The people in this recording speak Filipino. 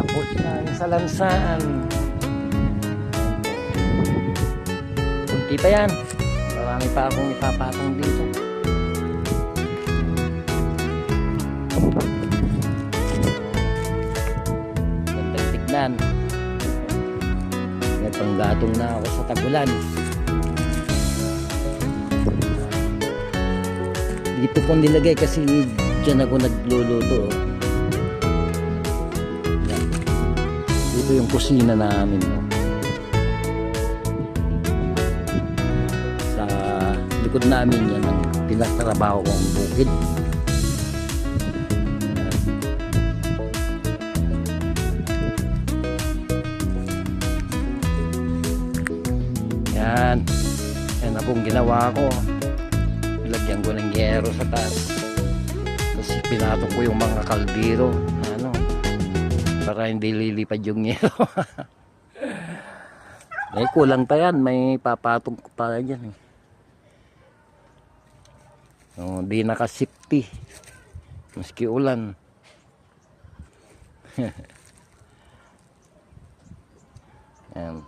Tapos na yung sa lansaan. Kunti pa yan. Marami pa akong ipapatong dito. Gandang tignan. May panggatong na ako sa tagulan. Dito ko nilagay kasi dyan ako nagluluto. Yan. Dito yung kusina namin. Sa likod namin yan ang tinatrabaho kong bukid. Yan. Yan na pong ginawa ko. Lagyan ko ng yero sa taas. Tapos pinatong ko yung mga kaldero na para hindi lilipad yung yero. Eh kulang pa yan, may papatong ko pa yan eh. So, di nakasipti maski ulan. Yan.